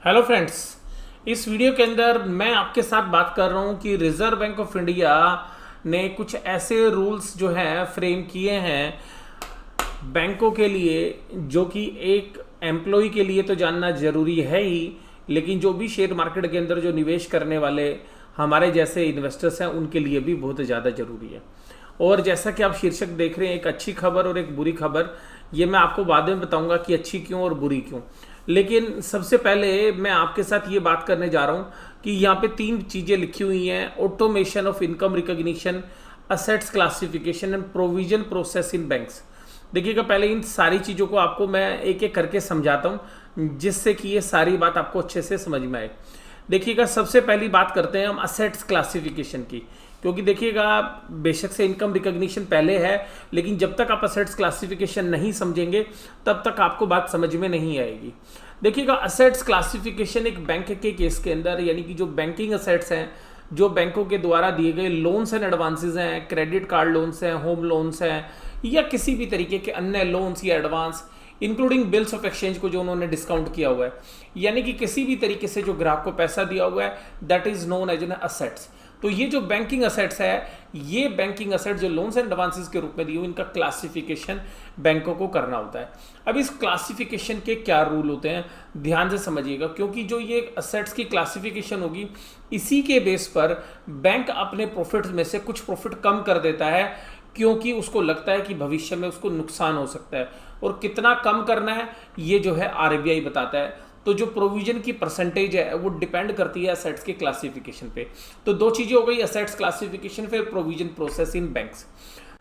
Hello friends. इस video के अंदर मैं आपके साथ बात कर रहा हूं कि रिजर्व बैंक ऑफ इंडिया ने कुछ ऐसे रूल्स जो हैं फ्रेम किए हैं बैंकों के लिए, जो कि एक एम्प्लॉय के लिए तो जानना जरूरी है ही, लेकिन जो भी शेयर मार्केट के अंदर जो निवेश करने वाले हमारे जैसे इन्वेस्टर्स हैं उनके लिए भी बहुत ज़्यादा जरूरी है। और जैसा कि आप शीर्षक देख रहे हैं, एक अच्छी खबर और एक बुरी खबर, ये मैं आपको बाद में बताऊंगा कि अच्छी क्यों और बुरी क्यों। लेकिन सबसे पहले मैं आपके साथ ये बात करने जा रहा हूँ कि यहाँ पे तीन चीज़ें लिखी हुई हैं: automation of income recognition, assets classification and provision process in banks. देखिएगा, पहले इन सारी चीज़ों को आपको मैं एक एक करके समझाता हूँ जिससे कि ये सारी बात आपको अच्छे से समझ में आए। देखिएगा, सबसे पहली बात करते हैं हम असेट्स क्लासिफिकेशन की, क्योंकि देखिएगा बेशक से इनकम रिकॉग्निशन पहले है, लेकिन जब तक आप असेट्स क्लासिफिकेशन नहीं समझेंगे तब तक आपको बात समझ में नहीं आएगी। देखिएगा, असेट्स क्लासिफिकेशन एक बैंक के केस के अंदर, यानी कि जो बैंकिंग असेट्स हैं, जो बैंकों के द्वारा दिए गए लोन्स एंड एडवांसेस हैं, क्रेडिट कार्ड लोन्स हैं, होम लोन्स हैं, या किसी भी तरीके के अन्य लोन्स या advance, including bills of exchange को जो उन्होंने डिस्काउंट किया हुआ है, यानी कि किसी भी तरीके से जो ग्राहक को पैसा दिया हुआ है, that is known as an assets. तो ये जो बैंकिंग असेट्स है, ये बैंकिंग असेट जो लोन्स एंड एडवांसेस के रूप में दिए हुए, इनका क्लासिफिकेशन बैंकों को करना होता है। अब इस क्लासिफिकेशन के क्या रूल होते हैं, ध्यान से समझिएगा, क्योंकि जो ये असेट्स की क्लासिफिकेशन होगी, इसी के बेस पर बैंक अपने प्रॉफिट में से कुछ प्रॉफिट कम कर देता है, क्योंकि उसको लगता है कि भविष्य में उसको नुकसान हो सकता है। और कितना कम करना है, ये जो है आरबीआई बताता है। तो जो प्रोविजन की परसेंटेज है वो डिपेंड करती है असेट्स के क्लासिफिकेशन पे। तो दो चीजें हो गई, असेट्स क्लासिफिकेशन फिर प्रोविजन प्रोसेस इन बैंक्स।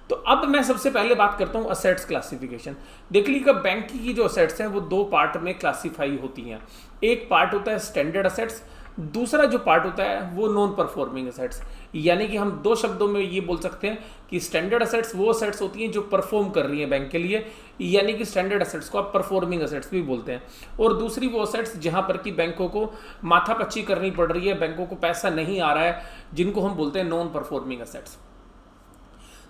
तो अब मैं सबसे पहले बात करता हूं असेट्स क्लासिफिकेशन। देख लीजिएगा, बैंक की जो असेट्स हैं वो दो पार्ट में क्लासिफाई होती हैं। एक पार्ट होता है स्टैंडर्ड असेट्स, दूसरा जो पार्ट होता है वो नॉन परफॉर्मिंग असेट्स। यानी कि हम दो शब्दों में ये बोल सकते हैं कि स्टैंडर्ड असेट्स वो असेट्स होती हैं जो परफॉर्म कर रही हैं बैंक के लिए, यानी कि स्टैंडर्ड असेट्स को आप परफॉर्मिंग असेट्स भी बोलते हैं। और दूसरी वो असेट्स जहां पर कि बैंकों को माथापच्ची करनी पड़ रही है, बैंकों को पैसा नहीं आ रहा है, जिनको हम बोलते हैं नॉन परफॉर्मिंग असेट्स।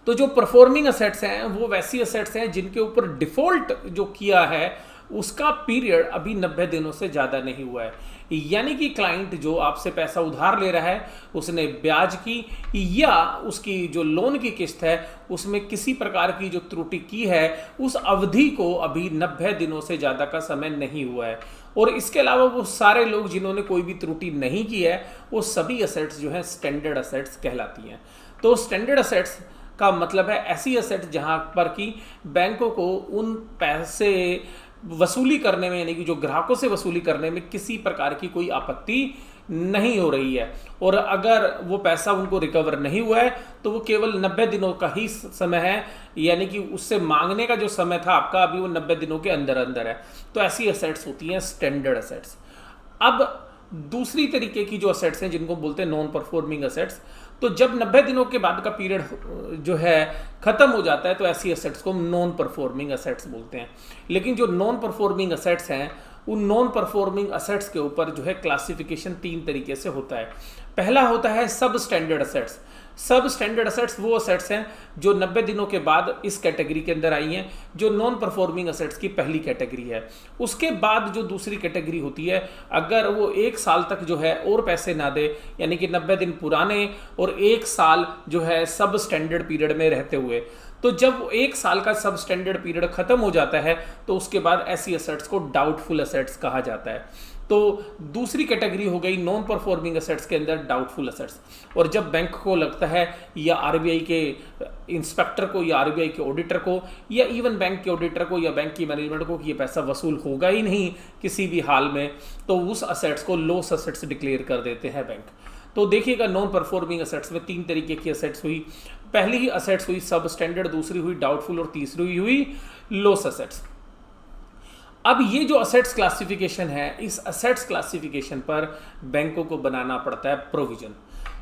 तो जो परफॉर्मिंग असेट्स हैं वो वैसी असेट्स हैं जिनके ऊपर डिफॉल्ट जो किया है उसका पीरियड अभी 90 दिनों से ज़्यादा नहीं हुआ है। यानी कि क्लाइंट जो आपसे पैसा उधार ले रहा है, उसने ब्याज की या उसकी जो लोन की किस्त है उसमें किसी प्रकार की जो त्रुटि की है, उस अवधि को अभी 90 दिनों से ज़्यादा का समय नहीं हुआ है। और इसके अलावा वो सारे लोग जिन्होंने कोई भी त्रुटि नहीं की है, वो सभी असेट्स जो है स्टैंडर्ड असेट्स कहलाती हैं। तो स्टैंडर्ड असेट्स का मतलब है ऐसी असेट जहां पर कि बैंकों को उन पैसे वसूली करने में, यानी कि जो ग्राहकों से वसूली करने में किसी प्रकार की कोई आपत्ति नहीं हो रही है। और अगर वो पैसा उनको रिकवर नहीं हुआ है तो वो केवल 90 दिनों का ही समय है, यानी कि उससे मांगने का जो समय था आपका, अभी वो 90 दिनों के अंदर अंदर है। तो ऐसी असेट्स होती हैं स्टैंडर्ड असेट्स। अब दूसरी तरीके की जो असेट्स हैं जिनको बोलते हैं नॉन परफॉर्मिंग असेट्स, तो जब 90 दिनों के बाद का पीरियड जो है खत्म हो जाता है तो ऐसी असेट्स को नॉन परफॉर्मिंग असेट्स बोलते हैं। लेकिन जो नॉन परफॉर्मिंग असेट्स हैं, उन नॉन परफॉर्मिंग असेट्स के ऊपर जो है क्लासिफिकेशन तीन तरीके से होता है। पहला होता है सब स्टैंडर्ड असेट्स। सब स्टैंडर्ड असेट्स वो असेट्स हैं जो 90 दिनों के बाद इस कैटेगरी के अंदर आई हैं, जो नॉन परफॉर्मिंग असेट्स की पहली कैटेगरी है। उसके बाद जो दूसरी कैटेगरी होती है, अगर वो एक साल तक जो है और पैसे ना दे, यानी कि 90 दिन पुराने और एक साल जो है सब स्टैंडर्ड पीरियड में रहते हुए, तो जब एक साल का सब स्टैंडर्ड पीरियड खत्म हो जाता है तो उसके बाद ऐसी असेट्स को डाउटफुल असेट्स कहा जाता है। तो दूसरी कैटेगरी हो गई नॉन परफॉर्मिंग असेट्स के अंदर डाउटफुल असेट्स। और जब बैंक को लगता है, या आरबीआई के इंस्पेक्टर को, या आरबीआई के ऑडिटर को, या इवन बैंक के ऑडिटर को, या बैंक की मैनेजमेंट को कि ये पैसा वसूल होगा ही नहीं किसी भी हाल में, तो उस असेट्स को लॉस असेट्स डिक्लेयर कर देते हैं बैंक। तो देखिएगा, नॉन परफॉर्मिंग असेट्स में तीन तरीके की असेट्स हुई। पहली ही असेट्स हुई सब स्टैंडर्ड, दूसरी हुई डाउटफुल और तीसरी हुई लॉस असेट्स। अब ये जो असेट्स क्लासिफिकेशन है, इस असेट्स क्लासिफिकेशन पर बैंकों को बनाना पड़ता है प्रोविजन।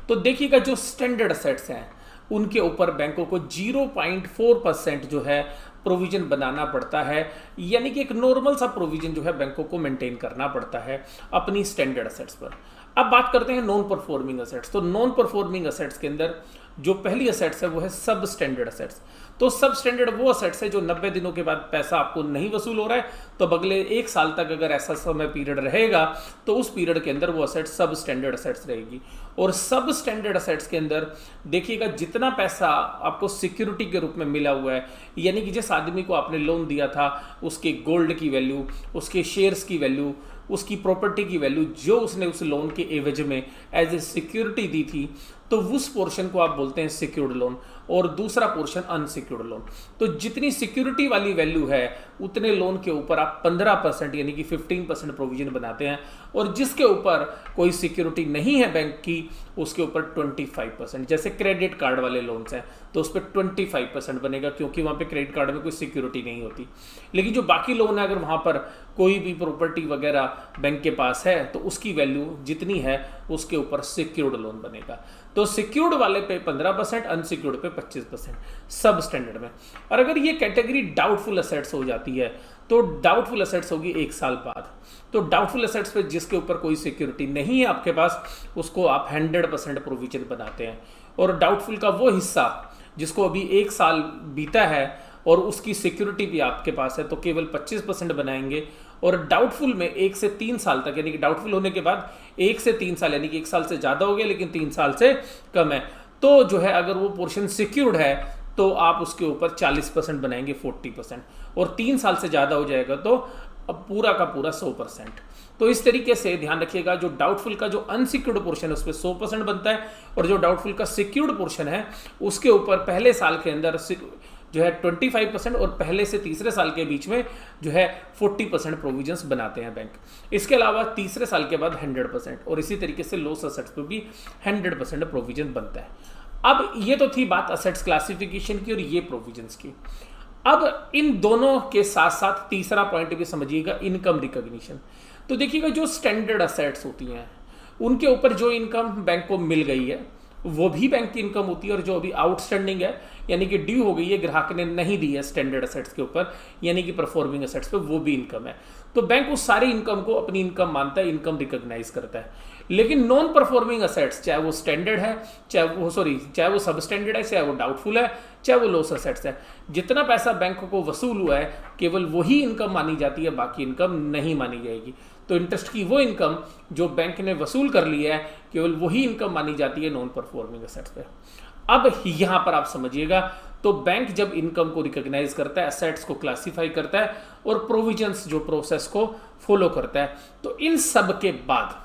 तो देखिएगा, जो स्टैंडर्ड असेट्स हैं उनके ऊपर बैंकों को 0.4% जो है प्रोविजन बनाना पड़ता है, यानी कि एक नॉर्मल सा प्रोविजन जो है बैंकों को मेंटेन करना पड़ता है अपनी स्टैंडर्ड असेट्स पर। अब बात करते हैं नॉन परफॉर्मिंग असेट्स। तो नॉन परफॉर्मिंग असेट्स के अंदर जो पहली असेट्स है वो है सब स्टैंडर्ड असेट्स। तो सब स्टैंडर्ड वो असेट्स है जो 90 दिनों के बाद पैसा आपको नहीं वसूल हो रहा है, तो अगले 1 साल तक अगर ऐसा समय पीरियड रहेगा तो उस पीरियड के अंदर वो असेट्स सब स्टैंडर्ड असेट्स रहेगी। और सब स्टैंडर्ड असेट्स के अंदर देखिएगा जितना पैसा आपको सिक्योरिटी के रूप में मिला हुआ है, यानी कि जिस आदमी को आपने लोन दिया था उसके गोल्ड की वैल्यू, उसके शेयर्स की वैल्यू, उसकी प्रॉपर्टी की वैल्यू जो उसने उस लोन के एवज में एज ए सिक्योरिटी दी थी, तो उस पोर्शन को आप बोलते हैं सिक्योर्ड लोन, और दूसरा पोर्शन अनसिक्योर्ड लोन। तो जितनी सिक्योरिटी वाली वैल्यू है उतने लोन के ऊपर आप 15% यानी कि 15% प्रोविजन बनाते हैं, और जिसके ऊपर कोई सिक्योरिटी नहीं है बैंक की उसके ऊपर 25%। जैसे क्रेडिट कार्ड वाले लोन्स हैं तो उस पर 25% बनेगा, क्योंकि वहाँ पे क्रेडिट कार्ड में कोई सिक्योरिटी नहीं होती। लेकिन जो बाकी लोन है अगर वहाँ पर कोई भी प्रॉपर्टी वगैरह बैंक के पास है तो उसकी वैल्यू जितनी है उसके ऊपर सिक्योर्ड लोन बनेगा। तो सिक्योर्ड वाले पे 15%, अनसिक्योर्ड पे 25% सब स्टैंडर्ड में। और अगर ये कैटेगरी डाउटफुल असेट्स हो जाती है तो डाउटफुल असेट्स होगी 1 साल बाद। तो डाउटफुल असेट्स पे जिसके ऊपर कोई सिक्योरिटी नहीं है आपके पास उसको आप 100% प्रोविजन बनाते हैं, और डाउटफुल का वो हिस्सा जिसको अभी 1 साल बीता है और उसकी सिक्योरिटी भी आपके पास है तो केवल 25% बनाएंगे। और डाउटफुल में 1 से 3 साल तक, यानी कि डाउटफुल होने के बाद 1 से 3 साल, यानी कि 1 साल से ज़्यादा हो गया लेकिन 3 साल से कम है, तो जो है अगर वो पोर्शन सिक्योर्ड है तो आप उसके ऊपर 40% बनाएंगे, 40%, और 3 साल से ज़्यादा हो जाएगा तो अब पूरा का पूरा 100%। तो इस तरीके से ध्यान रखिएगा, जो डाउटफुल का जो अनसिक्योर्ड पोर्शन है उस पर 100% बनता है, और जो डाउटफुल का सिक्योर्ड पोर्शन है उसके ऊपर पहले साल के अंदर जो है 25% और पहले से तीसरे साल के बीच में जो है 40% प्रोविजंस बनाते हैं बैंक। इसके अलावा तीसरे साल के बाद 100%, और इसी तरीके से लॉस असेट्स पे भी 100% प्रोविजन बनता है। अब ये तो थी बात असेट्स क्लासिफिकेशन की और ये प्रोविजंस की। अब इन दोनों के साथ साथ तीसरा पॉइंट भी समझिएगा, इनकम रिकॉग्निशन। तो देखिएगा जो स्टैंडर्ड असेट्स होती हैं उनके ऊपर जो इनकम बैंक को मिल गई है वो भी बैंक की इनकम होती है, और जो अभी आउटस्टैंडिंग है यानी कि ड्यू हो गई है, ग्राहक ने नहीं दी है स्टैंडर्ड असेट्स के ऊपर यानी कि परफॉर्मिंग असेट्स पे, वो भी इनकम है। तो बैंक उस सारी इनकम को अपनी इनकम मानता है, इनकम रिकॉग्नाइज करता है। लेकिन नॉन परफॉर्मिंग असेट्स, चाहे वो स्टैंडर्ड है चाहे वो सब स्टैंडर्ड है, चाहे वो डाउटफुल है, चाहे वो लॉस असेट्स है, जितना पैसा बैंक को वसूल हुआ है केवल वही इनकम मानी जाती है, बाकी इनकम नहीं मानी जाएगी। तो इंटरेस्ट की वो इनकम जो बैंक ने वसूल कर ली है केवल वही इनकम मानी जाती है नॉन परफॉर्मिंग असेट्स पे। अब यहां पर आप समझिएगा, तो बैंक जब इनकम को रिकॉग्नाइज करता है, असेट्स को क्लासिफाई करता है और प्रोविजंस जो प्रोसेस को फॉलो करता है, तो इन सब के बाद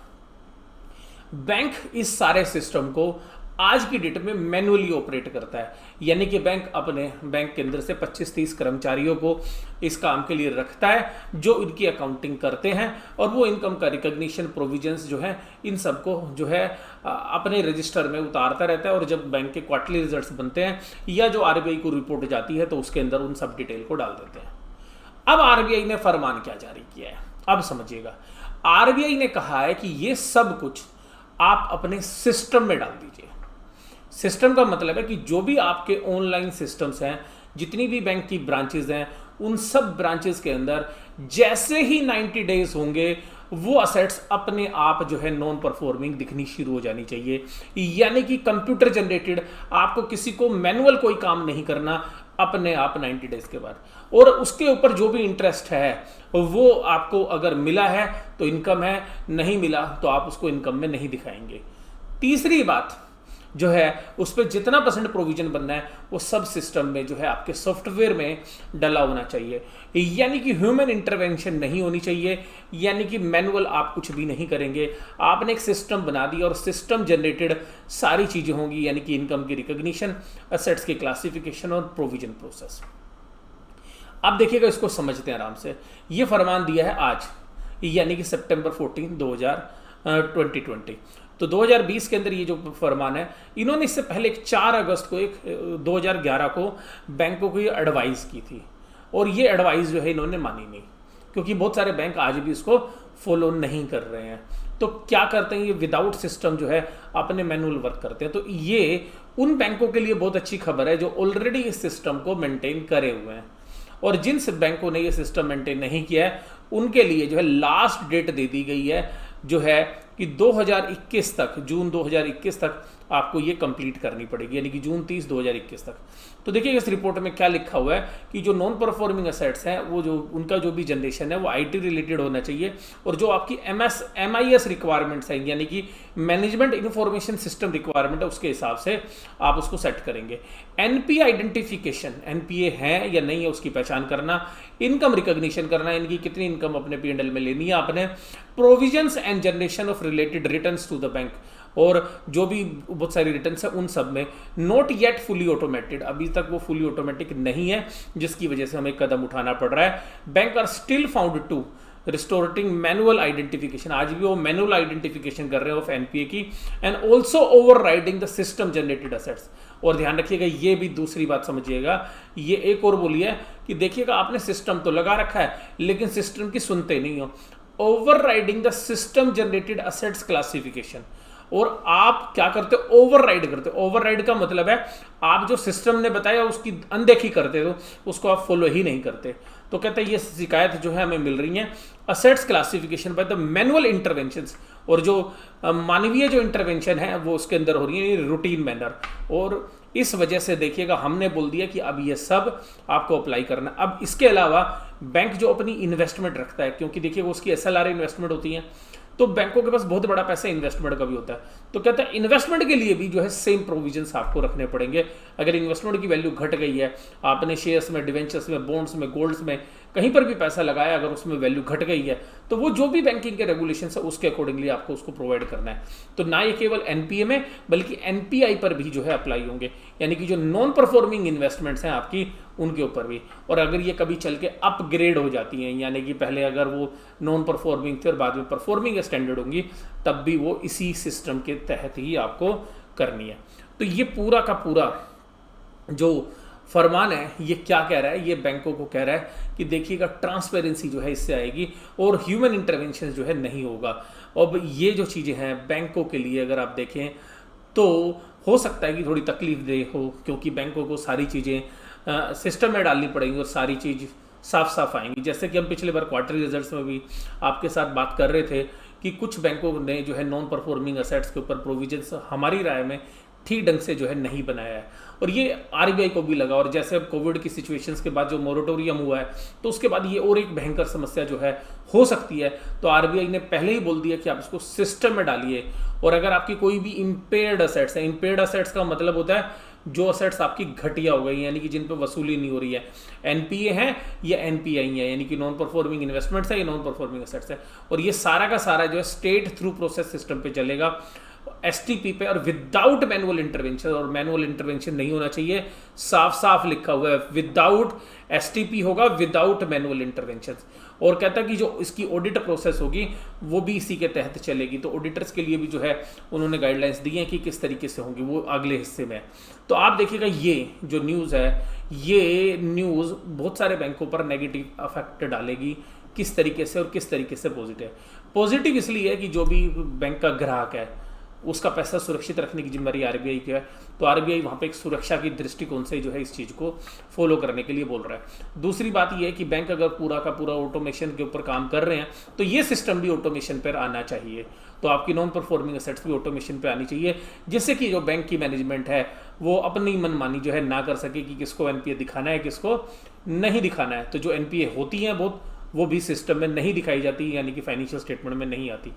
बैंक इस सारे सिस्टम को आज की डेट में मैनुअली ऑपरेट करता है। यानी कि बैंक अपने बैंक के अंदर से 25-30 कर्मचारियों को इस काम के लिए रखता है जो इनकी अकाउंटिंग करते हैं, और वो इनकम का रिकॉग्निशन प्रोविजंस जो है इन सबको जो है अपने रजिस्टर में उतारता रहता है, और जब बैंक के क्वार्टरली रिजल्ट्स बनते हैं या जो आरबीआई को रिपोर्ट जाती है तो उसके अंदर उन सब डिटेल को डाल देते हैं। अब आरबीआई ने फरमान क्या जारी किया है, अब समझिएगा। आरबीआई ने कहा है कि ये सब कुछ आप अपने सिस्टम में डाल दीजिए। सिस्टम का मतलब है कि जो भी आपके ऑनलाइन सिस्टम्स हैं, जितनी भी बैंक की ब्रांचेस हैं, उन सब ब्रांचेस के अंदर जैसे ही 90 डेज होंगे वो असेट्स अपने आप जो है नॉन परफॉर्मिंग दिखनी शुरू हो जानी चाहिए। यानी कि कंप्यूटर जनरेटेड, आपको किसी को मैनुअल कोई काम नहीं करना, अपने आप 90 डेज के बाद। और उसके ऊपर जो भी इंटरेस्ट है वो आपको अगर मिला है तो इनकम है, नहीं मिला तो आप उसको इनकम में नहीं दिखाएंगे। तीसरी बात जो है उस पर जितना % प्रोविजन बनना है वो सब सिस्टम में जो है आपके सॉफ्टवेयर में डला होना चाहिए। यानी कि ह्यूमन इंटरवेंशन नहीं होनी चाहिए, यानी कि मैनुअल आप कुछ भी नहीं करेंगे, आपने एक सिस्टम बना दिया और सिस्टम जनरेटेड सारी चीज़ें होंगी, यानी कि इनकम की रिकॉग्निशन, असेट्स की क्लासिफिकेशन और प्रोविजन प्रोसेस। अब देखिएगा, इसको समझते हैं आराम से। ये फरमान दिया है आज, यानी कि सितंबर 14, 2020। तो 2020 के अंदर ये जो फरमान है, इन्होंने इससे पहले 4 अगस्त को 2011 को बैंकों को ये एडवाइस की थी, और ये एडवाइस जो है इन्होंने मानी नहीं, क्योंकि बहुत सारे बैंक आज भी इसको फॉलो नहीं कर रहे हैं। तो क्या करते हैं, ये विदाउट सिस्टम जो है अपने मैनुअल वर्क करते हैं। तो ये उन बैंकों के लिए बहुत अच्छी खबर है जो ऑलरेडी इस सिस्टम को मेंटेन करे हुए हैं, और जिन बैंकों ने ये सिस्टम मेंटेन नहीं किया है उनके लिए जो है लास्ट डेट दे दी गई है जो है कि 2021 तक, जून 2021 तक आपको ये कंप्लीट करनी पड़ेगी, यानी कि जून 30 2021 तक। तो देखिए इस रिपोर्ट में क्या लिखा हुआ है कि जो नॉन परफॉर्मिंग असेट्स हैं वो जो उनका जो भी जनरेशन है वो आईटी रिलेटेड होना चाहिए, और जो आपकी MIS रिक्वायरमेंट्स हैं यानी कि मैनेजमेंट इंफॉर्मेशन सिस्टम रिक्वायरमेंट है उसके हिसाब से आप उसको सेट करेंगे। एनपीए आइडेंटिफिकेशन, एनपीए है या नहीं है उसकी पहचान करना, इनकम रिकॉग्निशन करना, इनकी कितनी इनकम अपने P&L में लेनी है आपने, provisions and generation of related returns to the bank, और जो भी बहुत सारी रिटर्न्स है उन सब में नॉट येट फुली ऑटोमेटेड, अभी तक वो फुली ऑटोमेटिक नहीं है, जिसकी वजह से हमें कदम उठाना पड़ रहा है। Bank are still found to restoring manual identification, आज भी वो मैनुअल आइडेंटिफिकेशन कर रहे हैं ऑफ एनपीए की, and also over riding the system generated assets. और ध्यान रखिएगा, ये भी दूसरी बात समझिएगा, ये एक और बोलिए कि देखिएगा आपने सिस्टम तो लगा रखा है लेकिन सिस्टम की सुनते नहीं हो, over riding the system generated assets classification. और आप क्या करते हो, ओवरराइड करते हो। ओवरराइड का मतलब है आप जो सिस्टम ने बताया उसकी अनदेखी करते हो, उसको आप फॉलो ही नहीं करते। तो कहते हैं ये शिकायत जो है हमें मिल रही है assets classification by the manual interventions, और जो मानवीय जो इंटरवेंशन है वो उसके अंदर हो रही है रूटीन मैनर। और इस वजह से देखिएगा हमने बोल दिया कि अब ये सब आपको अप्लाई करना। अब इसके अलावा बैंक जो अपनी इन्वेस्टमेंट रखता है, क्योंकि देखिए उसकी SLR इन्वेस्टमेंट होती है, तो बैंकों के पास बहुत बड़ा पैसा इन्वेस्टमेंट का भी होता है, तो कहता है इन्वेस्टमेंट के लिए भी जो है सेम प्रोविजंस आपको रखने पड़ेंगे। अगर इन्वेस्टमेंट की वैल्यू घट गई है, आपने शेयर्स में, डिवेंचर्स में, बॉन्ड्स में, गोल्ड्स में, कहीं पर भी पैसा लगाया, अगर उसमें वैल्यू घट गई है तो वो जो भी बैंकिंग के रेगुलेशंस है उसके अकॉर्डिंगली आपको उसको प्रोवाइड करना है। तो ना ये केवल एनपीए में बल्कि एनपीआई पर भी जो है अप्लाई होंगे, यानी कि जो नॉन परफॉर्मिंग इन्वेस्टमेंट्स हैं आपकी उनके ऊपर भी। और अगर ये कभी चल के अपग्रेड हो जाती हैं, यानी कि पहले अगर वो नॉन परफॉर्मिंग थी और बाद में परफॉर्मिंग स्टैंडर्ड होंगी, तब भी वो इसी सिस्टम के तहत ही आपको करनी है। तो ये पूरा का पूरा जो फरमान है ये क्या कह रहा है, ये बैंकों को कह रहा है कि देखिएगा ट्रांसपेरेंसी जो है इससे आएगी और ह्यूमन इंटरवेंशन जो है नहीं होगा। अब ये जो चीज़ें हैं बैंकों के लिए अगर आप देखें तो हो सकता है कि थोड़ी तकलीफ दे हो, क्योंकि बैंकों को सारी चीज़ें सिस्टम में डालनी पड़ेंगी और सारी चीज़ साफ साफ आएंगी। जैसे कि हम पिछले बार क्वार्टरली रिजल्ट्स में भी आपके साथ बात कर रहे थे कि कुछ बैंकों ने जो है नॉन परफॉर्मिंग असेट्स के ऊपर प्रोविजंस हमारी राय में ठीक ढंग से जो है नहीं बनाया है, और ये आरबीआई को भी लगा। और जैसे अब कोविड की सिचुएशंस के बाद जो मोरेटोरियम हुआ है, तो उसके बाद ये और एक भयंकर समस्या जो है हो सकती है। तो आरबीआई ने पहले ही बोल दिया कि आप इसको सिस्टम में डालिए। और अगर आपकी कोई भी इम्पेयर्ड असेट्स है, इम्पेयर्ड असेट्स का मतलब होता है जो असेट्स आपकी घटिया हो गई, यानी कि जिन पर वसूली नहीं हो रही है, एनपीए है या एनपीआई है, यानी कि नॉन परफॉर्मिंग इन्वेस्टमेंट्स है या नॉन परफॉर्मिंग असेट्स है, और ये सारा का सारा जो है स्टेट थ्रू प्रोसेस सिस्टम पे चलेगा, एसटीपी पे, और विदाउट मैनुअल इंटरवेंशन। और मैनुअल इंटरवेंशन नहीं होना चाहिए, साफ साफ लिखा हुआ है विदाउट एसटीपी होगा, विदाउट मैनुअल इंटरवेंशन। और कहता है कि जो इसकी ऑडिट प्रोसेस होगी वो भी इसी के तहत चलेगी। तो ऑडिटर्स के लिए भी जो है उन्होंने गाइडलाइंस दी हैं कि किस तरीके से होंगी, वो अगले हिस्से में है। तो आप देखिएगा ये जो न्यूज़ है, ये न्यूज़ बहुत सारे बैंकों पर नेगेटिव इफेक्ट डालेगी, किस तरीके से और किस तरीके से पॉजिटिव इसलिए है कि जो भी बैंक का ग्राहक है उसका पैसा सुरक्षित रखने की जिम्मेदारी आरबीआई की है। तो आरबीआई वहाँ पे एक सुरक्षा की दृष्टिकोण से जो है इस चीज़ को फॉलो करने के लिए बोल रहा है। दूसरी बात यह है कि बैंक अगर पूरा का पूरा ऑटोमेशन के ऊपर काम कर रहे हैं तो ये सिस्टम भी ऑटोमेशन पर आना चाहिए। तो आपकी नॉन परफॉर्मिंग एसेट्स भी ऑटोमेशन पे आनी चाहिए, जिससे कि जो बैंक की मैनेजमेंट है वो अपनी मनमानी जो है ना कर सके कि किसको एनपीए दिखाना है किसको नहीं दिखाना है। तो जो एनपीए होती हैं बहुत, वो भी सिस्टम में नहीं दिखाई जाती, यानी कि फाइनेंशियल स्टेटमेंट में नहीं आती।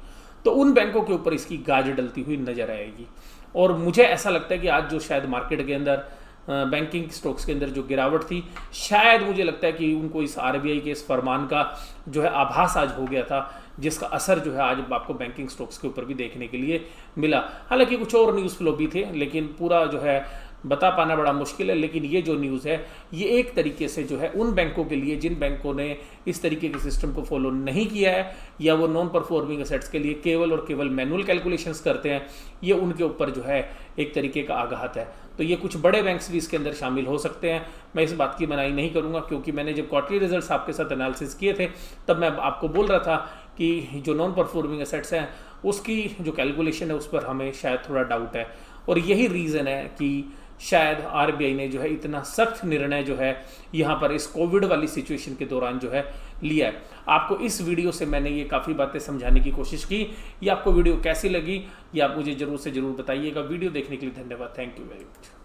तो उन बैंकों के ऊपर इसकी गाज डलती हुई नजर आएगी। और मुझे ऐसा लगता है कि आज जो शायद मार्केट के अंदर बैंकिंग स्टॉक्स के अंदर जो गिरावट थी, शायद मुझे लगता है कि उनको इस आरबीआई के इस फरमान का जो है आभास आज हो गया था, जिसका असर जो है आज आपको बैंकिंग स्टॉक्स के ऊपर भी देखने के लिए मिला। हालांकि कुछ और न्यूज़ फ्लो भी थे, लेकिन पूरा जो है बता पाना बड़ा मुश्किल है। लेकिन ये जो न्यूज़ है ये एक तरीके से जो है उन बैंकों के लिए जिन बैंकों ने इस तरीके के सिस्टम को फॉलो नहीं किया है, या वो नॉन परफॉर्मिंग एसेट्स के लिए केवल और केवल मैनुअल कैलकुलेशंस करते हैं, ये उनके ऊपर जो है एक तरीके का आघात है। तो ये कुछ बड़े बैंक्स भी इसके अंदर शामिल हो सकते हैं। मैं इस बात की मनाही नहीं करूँगा, क्योंकि मैंने जब क्वार्टरली रिजल्ट्स आपके साथ एनालिसिस किए थे तब मैं आपको बोल रहा था कि जो नॉन परफॉर्मिंग एसेट्स हैं उसकी जो कैलकुलेशन है उस पर हमें शायद थोड़ा डाउट है। और यही रीज़न है कि शायद आरबीआई ने जो है इतना सख्त निर्णय जो है यहाँ पर इस कोविड वाली सिचुएशन के दौरान जो है लिया है। आपको इस वीडियो से मैंने ये काफ़ी बातें समझाने की कोशिश की। ये आपको वीडियो कैसी लगी ये आप मुझे ज़रूर से ज़रूर बताइएगा। वीडियो देखने के लिए धन्यवाद। Thank you very much.